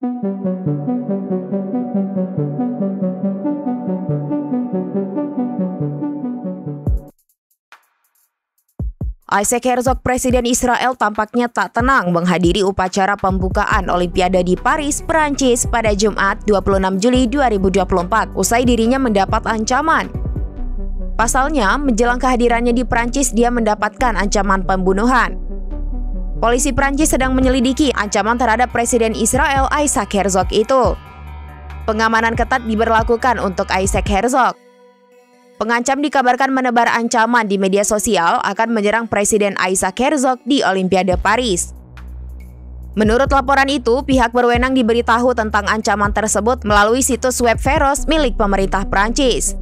Isaac Herzog, Presiden Israel, tampaknya tak tenang menghadiri upacara pembukaan Olimpiade di Paris, Perancis pada Jumat 26 Juli 2024, usai dirinya mendapat ancaman. Pasalnya, menjelang kehadirannya di Perancis, dia mendapatkan ancaman pembunuhan. Polisi Perancis sedang menyelidiki ancaman terhadap Presiden Israel Isaac Herzog itu. Pengamanan ketat diberlakukan untuk Isaac Herzog. Pengancam dikabarkan menebar ancaman di media sosial akan menyerang Presiden Isaac Herzog di Olimpiade Paris. Menurut laporan itu, pihak berwenang diberitahu tentang ancaman tersebut melalui situs web Pharos milik pemerintah Prancis.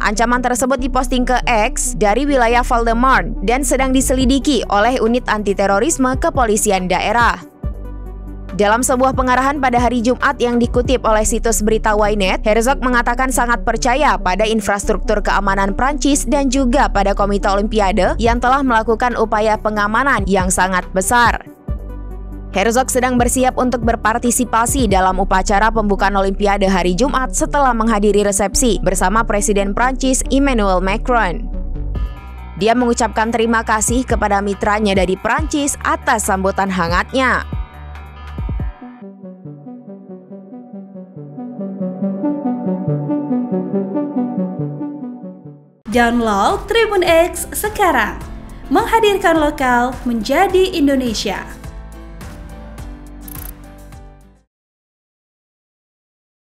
Ancaman tersebut diposting ke X dari wilayah Val-de-Marne dan sedang diselidiki oleh unit anti-terorisme kepolisian daerah. Dalam sebuah pengarahan pada hari Jumat yang dikutip oleh situs berita Ynet, Herzog mengatakan sangat percaya pada infrastruktur keamanan Prancis dan juga pada Komite Olimpiade yang telah melakukan upaya pengamanan yang sangat besar. Herzog sedang bersiap untuk berpartisipasi dalam upacara pembukaan Olimpiade hari Jumat setelah menghadiri resepsi bersama Presiden Prancis Emmanuel Macron. Dia mengucapkan terima kasih kepada mitranya dari Prancis atas sambutan hangatnya. Download Tribun X sekarang, menghadirkan lokal menjadi Indonesia.